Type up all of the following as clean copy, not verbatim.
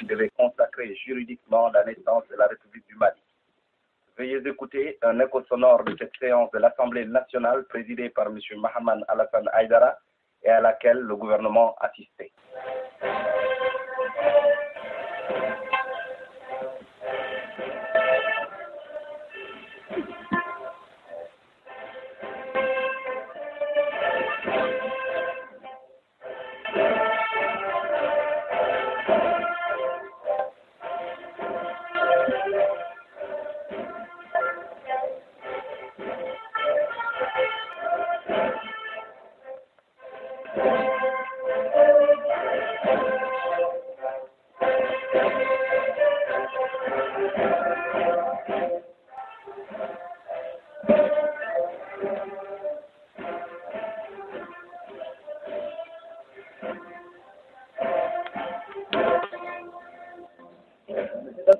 devait consacrer juridiquement la naissance de la République du Mali. Veuillez écouter un écho sonore de cette séance de l'Assemblée nationale présidée par M. Mahaman Alassane Haïdara et à laquelle le gouvernement assistait.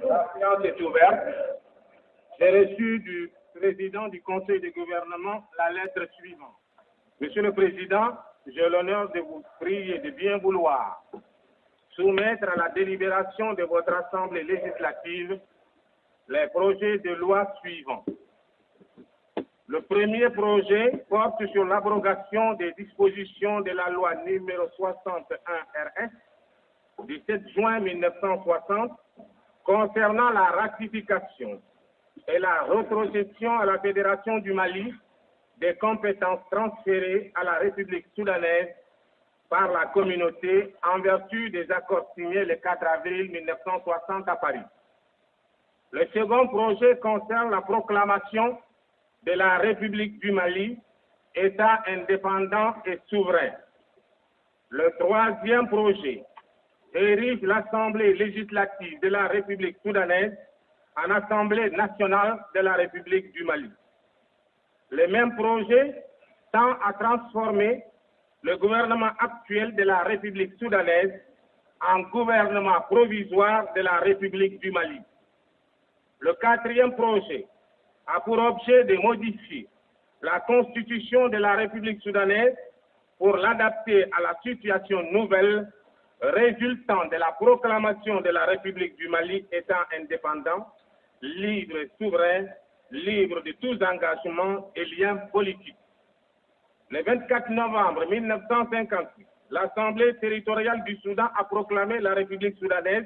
La séance est ouverte. J'ai reçu du président du Conseil de gouvernement la lettre suivante. Monsieur le Président, j'ai l'honneur de vous prier de bien vouloir soumettre à la délibération de votre Assemblée législative les projets de loi suivants. Le premier projet porte sur l'abrogation des dispositions de la loi numéro 61 RS du 7 juin 1960 concernant la ratification et la rétrocession à la Fédération du Mali des compétences transférées à la République soudanaise par la communauté en vertu des accords signés le 4 avril 1960 à Paris. Le second projet concerne la proclamation de la République du Mali, État indépendant et souverain. Le troisième projet érige l'Assemblée législative de la République soudanaise en Assemblée nationale de la République du Mali. Le même projet tend à transformer le gouvernement actuel de la République soudanaise en gouvernement provisoire de la République du Mali. Le quatrième projet a pour objet de modifier la constitution de la République soudanaise pour l'adapter à la situation nouvelle résultant de la proclamation de la République du Mali étant indépendant, libre et souverain, libre de tous engagements et liens politiques. Le 24 novembre 1958, l'Assemblée territoriale du Soudan a proclamé la République soudanaise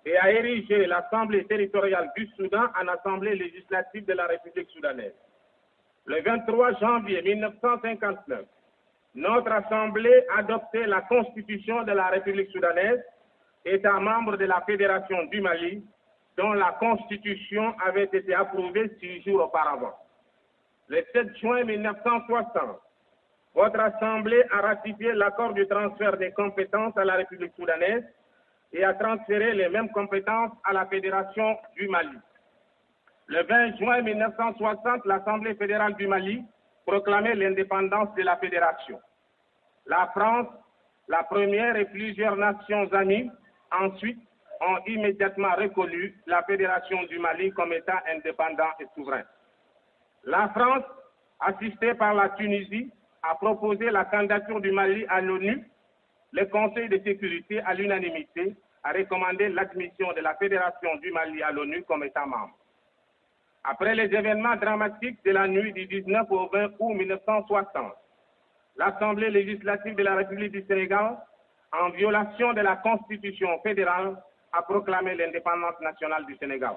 et a érigé l'Assemblée territoriale du Soudan en Assemblée législative de la République soudanaise. Le 23 janvier 1959, notre Assemblée a adopté la Constitution de la République soudanaise, État membre de la Fédération du Mali, dont la Constitution avait été approuvée 6 jours auparavant. Le 7 juin 1960, votre Assemblée a ratifié l'accord du transfert des compétences à la République soudanaise et a transféré les mêmes compétences à la Fédération du Mali. Le 20 juin 1960, l'Assemblée fédérale du Mali proclamait l'indépendance de la Fédération. La France, la première et plusieurs nations amies, ensuite, ont immédiatement reconnu la Fédération du Mali comme État indépendant et souverain. La France, assistée par la Tunisie, a proposé la candidature du Mali à l'ONU. Le Conseil de sécurité, à l'unanimité, a recommandé l'admission de la Fédération du Mali à l'ONU comme État membre. Après les événements dramatiques de la nuit du 19 au 20 août 1960, l'Assemblée législative de la République du Sénégal, en violation de la Constitution fédérale, a proclamé l'indépendance nationale du Sénégal.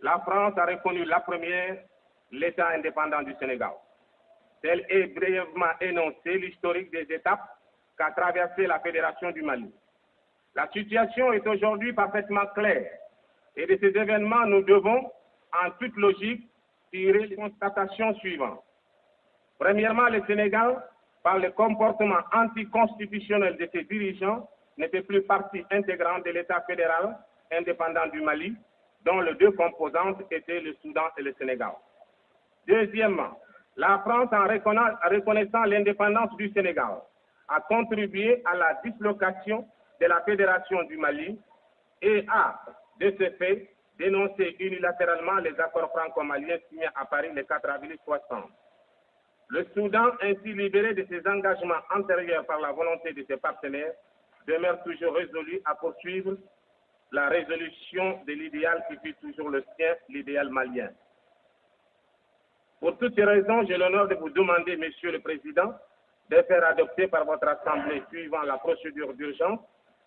La France a reconnu la première, l'État indépendant du Sénégal. Tel est brièvement énoncé l'historique des étapes qu'a traversé la Fédération du Mali. La situation est aujourd'hui parfaitement claire et de ces événements, nous devons, en toute logique, tirer les constatations suivantes. Premièrement, le Sénégal, par le comportement anticonstitutionnel de ses dirigeants, n'était plus partie intégrante de l'État fédéral indépendant du Mali, dont les deux composantes étaient le Soudan et le Sénégal. Deuxièmement, la France, en reconnaissant l'indépendance du Sénégal, a contribué à la dislocation de la Fédération du Mali et a, de ce fait, dénoncé unilatéralement les accords franco-maliens signés à Paris le 4 avril 60. Le Soudan, ainsi libéré de ses engagements antérieurs par la volonté de ses partenaires, demeure toujours résolu à poursuivre la résolution de l'idéal qui fut toujours le sien, l'idéal malien. Pour toutes ces raisons, j'ai l'honneur de vous demander, Monsieur le Président, de faire adopter par votre Assemblée, suivant la procédure d'urgence,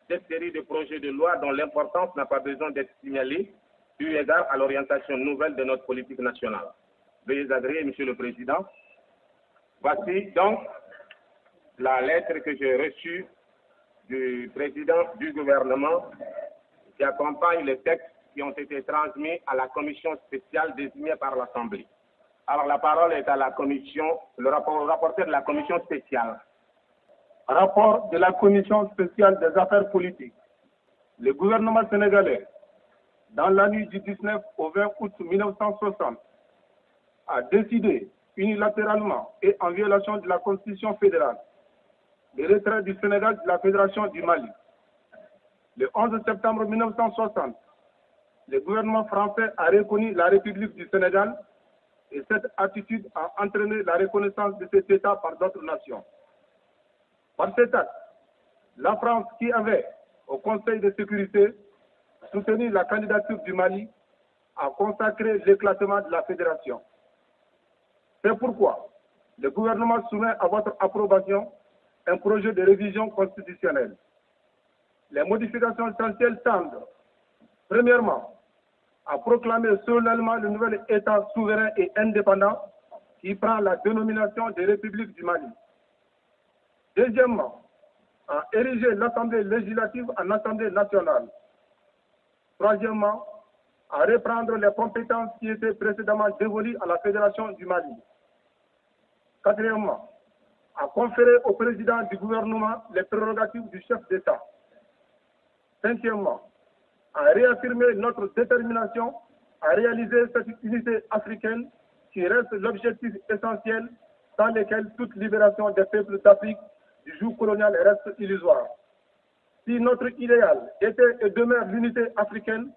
cette série de projets de loi dont l'importance n'a pas besoin d'être signalée, eu égard à l'orientation nouvelle de notre politique nationale. Veuillez agréer, Monsieur le Président. Voici donc la lettre que j'ai reçue du président du gouvernement qui accompagne les textes qui ont été transmis à la commission spéciale désignée par l'Assemblée. Alors la parole est à la commission, le rapporteur de la commission spéciale. Rapport de la commission spéciale des affaires politiques. Le gouvernement sénégalais, dans la nuit du 19 au 20 août 1960, a décidé unilatéralement et en violation de la Constitution fédérale le retrait du Sénégal de la Fédération du Mali. Le 11 septembre 1960, le gouvernement français a reconnu la République du Sénégal et cette attitude a entraîné la reconnaissance de cet État par d'autres nations. Par cet acte, la France, qui avait, au Conseil de sécurité, soutenu la candidature du Mali, a consacré l'éclatement de la fédération. C'est pourquoi le gouvernement soumet à votre approbation un projet de révision constitutionnelle. Les modifications essentielles tendent, premièrement, à proclamer solennellement le nouvel État souverain et indépendant qui prend la dénomination de République du Mali. Deuxièmement, à ériger l'Assemblée législative en Assemblée nationale. Troisièmement, à reprendre les compétences qui étaient précédemment dévolues à la Fédération du Mali. Quatrièmement, à conférer au président du gouvernement les prérogatives du chef d'État. Cinquièmement, à réaffirmer notre détermination à réaliser cette unité africaine qui reste l'objectif essentiel sans lequel toute libération des peuples d'Afrique du joug colonial reste illusoire. Si notre idéal était et demeure l'unité africaine,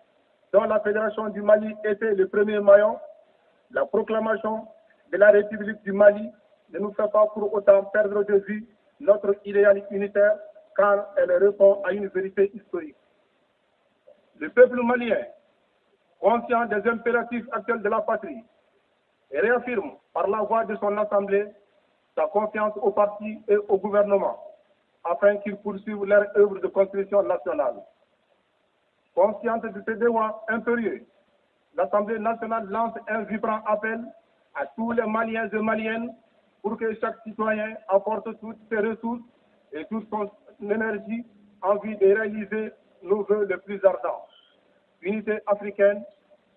dont la Fédération du Mali était le premier maillon, la proclamation de la République du Mali ne nous fait pas pour autant perdre de vue notre idéal unitaire, car elle répond à une vérité historique. Le peuple malien, conscient des impératifs actuels de la patrie, réaffirme par la voix de son Assemblée sa confiance au parti et au gouvernement, afin qu'ils poursuivent leur œuvre de construction nationale. Consciente de ce devoir impérieux, l'Assemblée nationale lance un vibrant appel à tous les Maliens et Maliennes pour que chaque citoyen apporte toutes ses ressources et toute son énergie en vue de réaliser nos vœux les plus ardents. Unité africaine,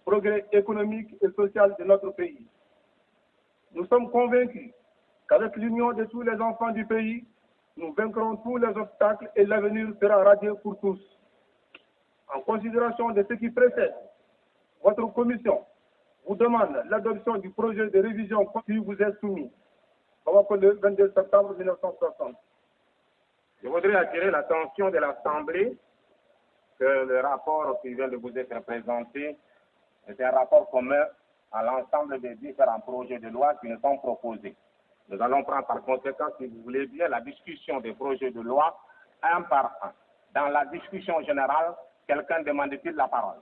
progrès économique et social de notre pays. Nous sommes convaincus qu'avec l'union de tous les enfants du pays, nous vaincrons tous les obstacles et l'avenir sera radieux pour tous. En considération de ce qui précède, votre commission vous demande l'adoption du projet de révision qui vous est soumis. Le 22 septembre 1960. Je voudrais attirer l'attention de l'Assemblée que le rapport qui vient de vous être présenté est un rapport commun à l'ensemble des différents projets de loi qui nous sont proposés. Nous allons prendre par conséquent, si vous voulez bien, la discussion des projets de loi un par un. Dans la discussion générale, quelqu'un demande-t-il la parole?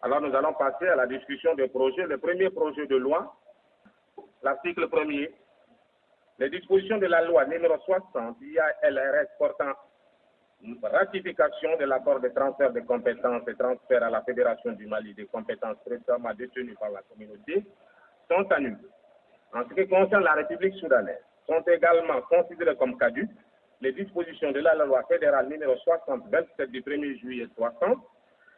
Alors nous allons passer à la discussion des projets. Le premier projet de loi, l'article 1er, les dispositions de la loi numéro 60 IALRS portant ratification de l'accord de transfert de compétences et transfert à la Fédération du Mali des compétences précédemment détenues par la communauté sont annulées. En ce qui concerne la République soudanaise, sont également considérées comme caduques les dispositions de la loi fédérale numéro 60-27 du 1er juillet 60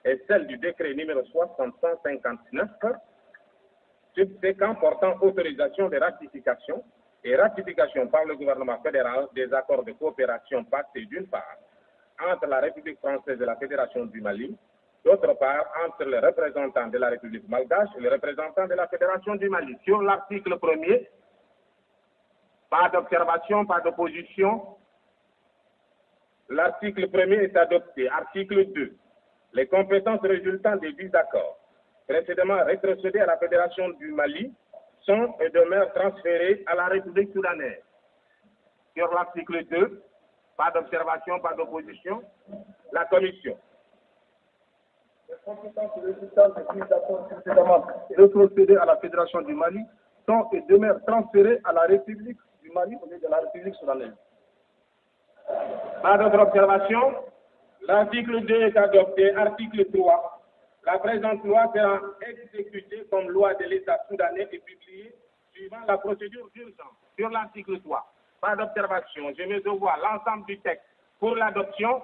et celle du décret numéro 60-159 subséquent portant autorisation de ratification et ratification par le gouvernement fédéral des accords de coopération pactés d'une part entre la République française et la Fédération du Mali, d'autre part entre les représentants de la République malgache et les représentants de la Fédération du Mali. Sur l'article 1er, pas d'observation, pas d'opposition. L'article 1er est adopté. Article 2. Les compétences résultant des 10 accords précédemment rétrocédés à la Fédération du Mali sont et demeurent transférées à la République soudanaise. Sur l'article 2, pas d'observation, pas d'opposition. La Commission, compétences résultant des prises d'accord précédemment rétrocédées à la Fédération du Mali sont et demeurent transférées à la République du Mali au lieu de la République soudanaise. Pas d'autres observations? L'article 2 est adopté. Article 3. La présente loi sera exécutée comme loi de l'État soudanais et publiée suivant la procédure d'urgence. Sur l'article 3, pas d'observation. Je mets au voix l'ensemble du texte pour l'adoption.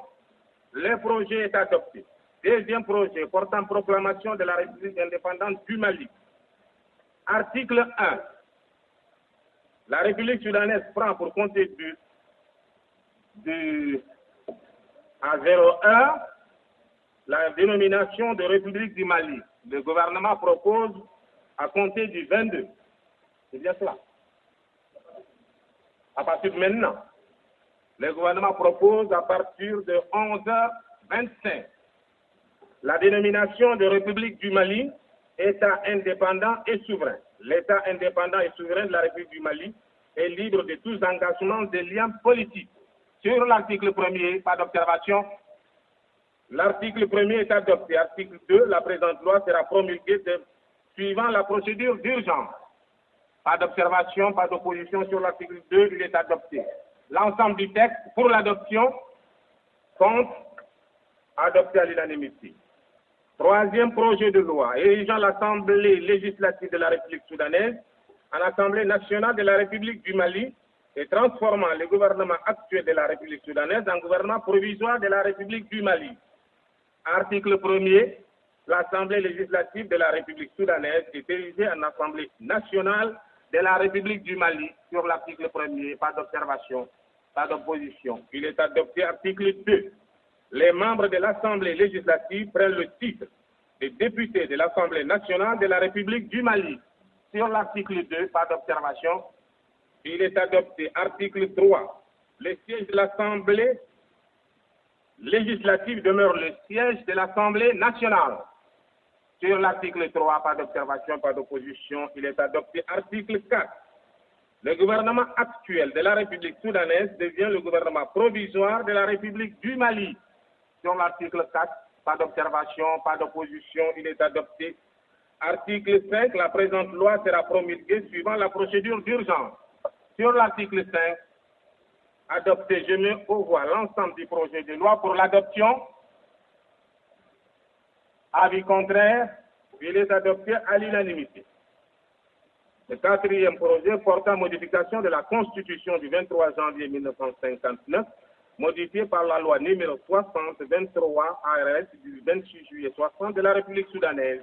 Le projet est adopté. Deuxième projet portant proclamation de la République indépendante du Mali. Article 1. La République soudanaise prend pour compter à 01 la dénomination de République du Mali. Le gouvernement propose à compter du 22. C'est bien cela. À partir de maintenant, le gouvernement propose à partir de 11h25 la dénomination de République du Mali, État indépendant et souverain. L'État indépendant et souverain de la République du Mali est libre de tous engagements de liens politiques. Sur l'article 1er, pas d'observation. L'article 1er est adopté. Article 2, la présente loi sera promulguée suivant la procédure d'urgence. Pas d'observation, pas d'opposition sur l'article 2, il est adopté. L'ensemble du texte pour l'adoption compte adopté à l'unanimité. Troisième projet de loi, érigeant l'Assemblée législative de la République soudanaise en Assemblée nationale de la République du Mali et transformant le gouvernement actuel de la République soudanaise en gouvernement provisoire de la République du Mali. Article 1er, l'Assemblée législative de la République soudanaise est érigée en Assemblée nationale de la République du Mali. Sur l'article 1er, pas d'observation, pas d'opposition. Il est adopté. Article 2. Les membres de l'Assemblée législative prennent le titre de députés de l'Assemblée nationale de la République du Mali. Sur l'article 2, pas d'observation. Il est adopté. Article 3. Le siège de l'Assemblée législative demeure le siège de l'Assemblée nationale. Sur l'article 3, pas d'observation, pas d'opposition. Il est adopté. Article 4. Le gouvernement actuel de la République soudanaise devient le gouvernement provisoire de la République du Mali. Sur l'article 4, pas d'observation, pas d'opposition, il est adopté. Article 5, la présente loi sera promulguée suivant la procédure d'urgence. Sur l'article 5, adopté, je mets au voix l'ensemble du projet de loi pour l'adoption. Avis contraire, il est adopté à l'unanimité. Le quatrième projet portant modification de la Constitution du 23 janvier 1959, modifiée par la loi numéro 60-23 ARS du 26 juillet 60 de la République soudanaise.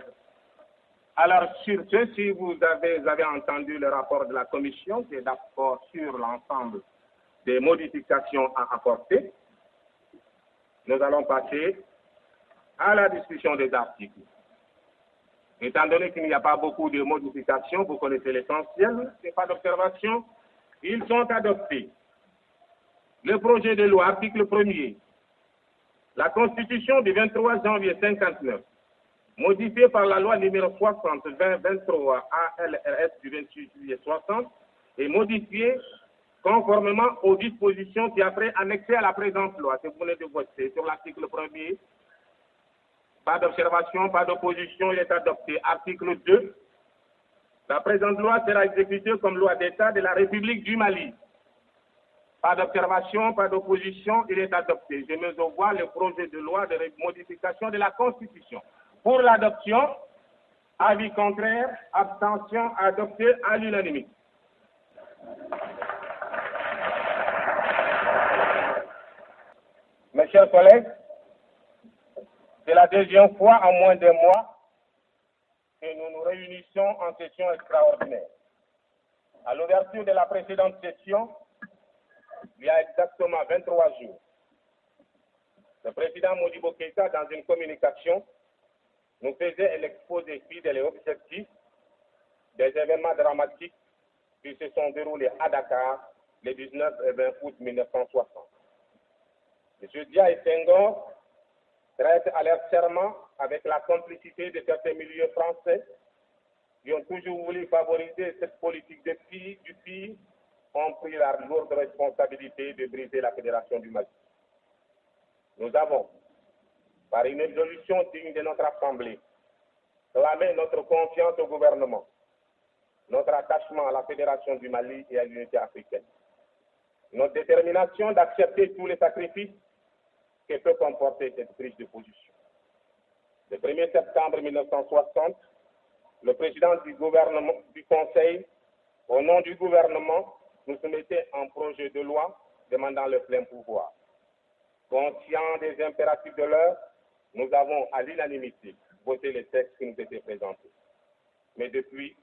Alors, sur ce, si vous avez entendu le rapport de la Commission, qui est d'accord sur l'ensemble des modifications à apporter, nous allons passer à la discussion des articles. Étant donné qu'il n'y a pas beaucoup de modifications, vous connaissez l'essentiel, il n'y a pas d'observation, ils sont adoptés. Le projet de loi, article 1er, la Constitution du 23 janvier 59, modifiée par la loi numéro 60-20-23 ALRS du 28 juillet 60, et modifiée conformément aux dispositions qui après annexées à la présente loi. C'est vous venez de voter sur l'article 1er. Pas d'observation, pas d'opposition, il est adopté. Article 2. La présente loi sera exécutée comme loi d'État de la République du Mali. Pas d'observation, pas d'opposition, il est adopté. Je mets au voix le projet de loi de modification de la Constitution. Pour l'adoption, avis contraire, abstention, adopté à l'unanimité. Mes chers collègues, c'est la deuxième fois en moins d'un mois que nous nous réunissons en session extraordinaire. À l'ouverture de la précédente session, il y a exactement 23 jours, le président Modibo Keïta, dans une communication, nous faisait l'exposé fidèle et objectif des événements dramatiques qui se sont déroulés à Dakar le 19 et 20 août 1960. M. Dia et Senghor traitent à leur serment avec la complicité de certains milieux français qui ont toujours voulu favoriser cette politique du pays, ont pris la lourde responsabilité de briser la Fédération du Mali. Nous avons, par une résolution digne de notre Assemblée, clamer notre confiance au gouvernement, notre attachement à la Fédération du Mali et à l'unité africaine, notre détermination d'accepter tous les sacrifices que peut comporter cette prise de position. Le 1er septembre 1960, le président du gouvernement du Conseil, au nom du gouvernement, nous soumettait un projet de loi demandant le plein pouvoir. Conscients des impératifs de l'heure, nous avons à l'unanimité voté les textes qui nous étaient présentés. Mais depuis,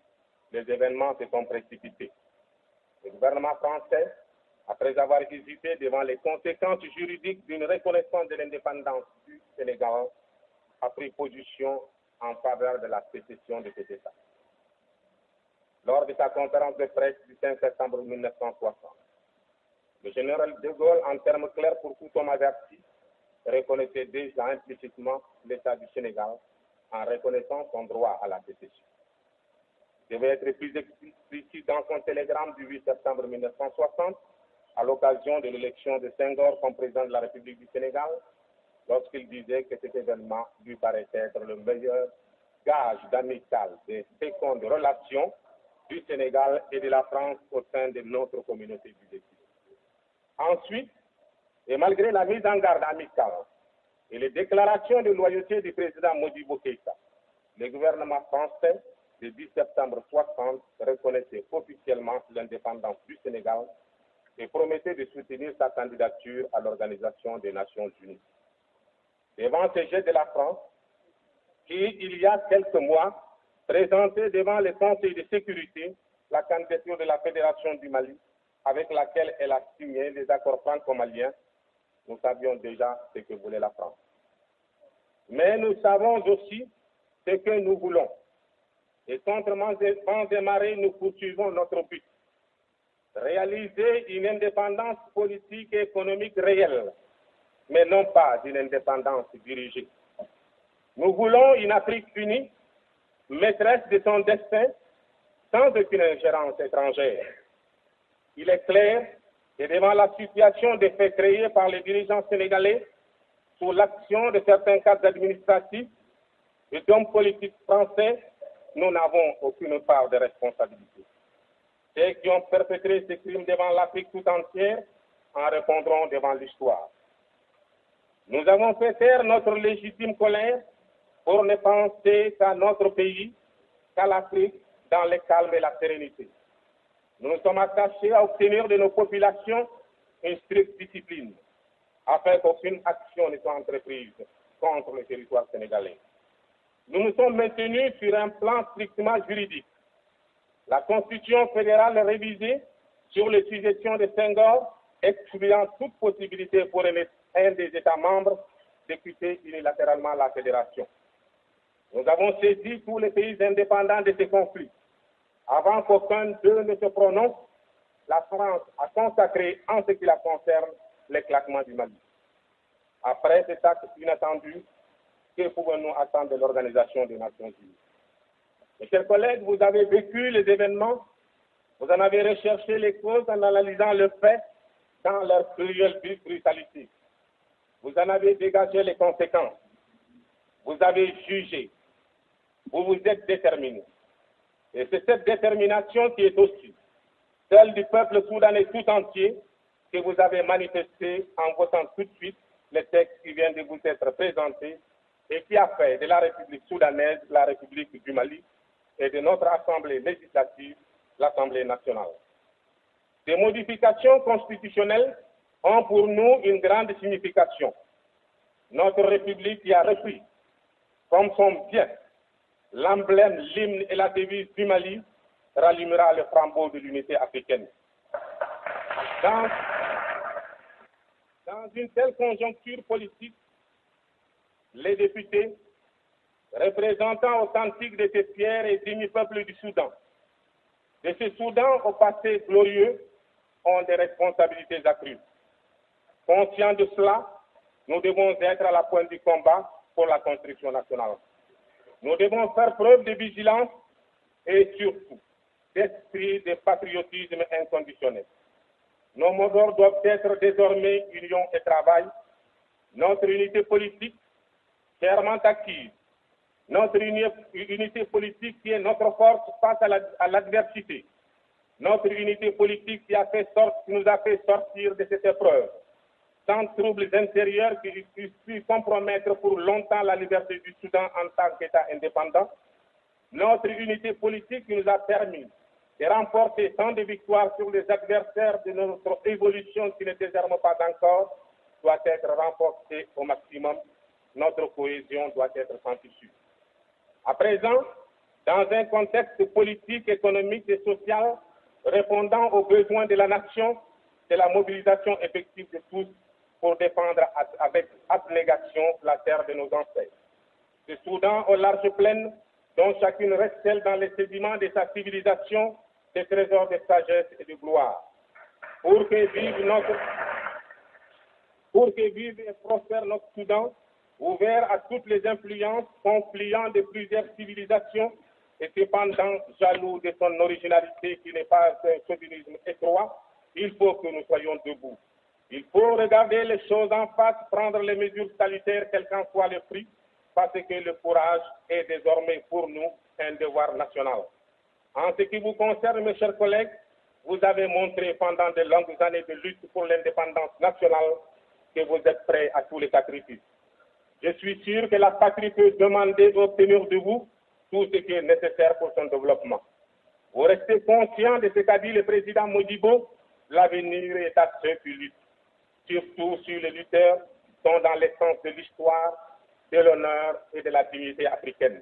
les événements se sont précipités. Le gouvernement français, après avoir hésité devant les conséquences juridiques d'une reconnaissance de l'indépendance du Sénégal, a pris position en faveur de la sécession de cet État. Lors de sa conférence de presse du 5 septembre 1960, le général de Gaulle, en termes clairs pour tout homme averti, reconnaissait déjà implicitement l'État du Sénégal en reconnaissant son droit à la sécession. Il devait être plus explicite dans son télégramme du 8 septembre 1960, à l'occasion de l'élection de Senghor comme président de la République du Sénégal, lorsqu'il disait que cet événement lui paraît être le meilleur gage d'amicales et fécondes relations du Sénégal et de la France au sein de notre communauté du défi. Ensuite, et malgré la mise en garde amicale et les déclarations de loyauté du président Modibo Keïta, le gouvernement français, le 10 septembre 1960, reconnaissait officiellement l'indépendance du Sénégal et promettait de soutenir sa candidature à l'Organisation des Nations Unies. Devant ce jet de la France, qui, il y a quelques mois, présentait devant le Conseil de sécurité la candidature de la Fédération du Mali, avec laquelle elle a signé les accords franco-maliens, nous savions déjà ce que voulait la France. Mais nous savons aussi ce que nous voulons. Et contre vents et marées, nous poursuivons notre but. Réaliser une indépendance politique et économique réelle, mais non pas une indépendance dirigée. Nous voulons une Afrique unie, maîtresse de son destin, sans aucune ingérence étrangère. Il est clair que devant la situation des faits créés par les dirigeants sénégalais, sous l'action de certains cadres administratifs et d'hommes politiques français, nous n'avons aucune part de responsabilité. Ceux qui ont perpétré ces crimes devant l'Afrique tout entière en répondront devant l'histoire. Nous avons fait taire notre légitime colère pour ne penser qu'à notre pays, qu'à l'Afrique, dans le calme et la sérénité. Nous nous sommes attachés à obtenir de nos populations une stricte discipline, afin qu'aucune action ne soit entreprise contre le territoire sénégalais. Nous nous sommes maintenus sur un plan strictement juridique. La Constitution fédérale révisée sur les suggestions de Senghor, excluant toute possibilité pour un des États membres de quitter unilatéralement la Fédération. Nous avons saisi tous les pays indépendants de ces conflits. Avant qu'aucun d'eux ne se prononce, la France a consacré, en ce qui la concerne, l'éclatement du Mali. Après cet acte inattendu, que pouvons-nous attendre de l'Organisation des Nations Unies? Mes chers collègues, vous avez vécu les événements, vous en avez recherché les causes en analysant le fait dans leur cruelle brutalité. Vous en avez dégagé les conséquences. Vous avez jugé. Vous vous êtes déterminé. Et c'est cette détermination qui est aussi celle du peuple soudanais tout entier que vous avez manifesté en votant tout de suite le texte qui vient de vous être présenté et qui a fait de la République soudanaise la République du Mali et de notre Assemblée législative l'Assemblée nationale. Ces modifications constitutionnelles ont pour nous une grande signification. Notre République y a repris comme son bien l'emblème, l'hymne et la devise du Mali, rallumera le flambeau de l'unité africaine. Dans une telle conjoncture politique, les députés, représentants authentiques de ces fiers et dignes peuples du Soudan, de ce Soudan au passé glorieux, ont des responsabilités accrues. Conscients de cela, nous devons être à la pointe du combat pour la construction nationale. Nous devons faire preuve de vigilance et surtout d'esprit de patriotisme inconditionnel. Nos mots doivent être désormais union et travail. Notre unité politique chèrement acquise, notre unité politique qui est notre force face à l'adversité, notre unité politique qui nous a fait sortir de cette épreuve, sans troubles intérieurs qui puissent pu compromettre pour longtemps la liberté du Soudan en tant qu'État indépendant, notre unité politique qui nous a permis de remporter tant de victoires sur les adversaires de notre évolution qui ne désarment pas encore, doit être renforcée au maximum. Notre cohésion doit être sans issue. À présent, dans un contexte politique, économique et social répondant aux besoins de la nation, c'est la mobilisation effective de tous pour défendre avec abnégation la terre de nos ancêtres. Ce Soudan aux larges plaines, dont chacune recèle dans les sédiments de sa civilisation des trésors de sagesse et de gloire. Pour que vive et prospère notre Soudan, ouvert à toutes les influences, confluent de plusieurs civilisations et cependant jaloux de son originalité qui n'est pas un chauvinisme étroit, il faut que nous soyons debout. Il faut regarder les choses en face, prendre les mesures salutaires, quel qu'en soit le prix, parce que le courage est désormais pour nous un devoir national. En ce qui vous concerne, mes chers collègues, vous avez montré pendant de longues années de lutte pour l'indépendance nationale que vous êtes prêts à tous les sacrifices. Je suis sûr que la patrie peut demander et obtenir de vous tout ce qui est nécessaire pour son développement. Vous restez conscient de ce qu'a dit le président Modibo, l'avenir est à ceux qui luttent, surtout sur les lutteurs qui sont dans l'essence de l'histoire, de l'honneur et de la dignité africaine.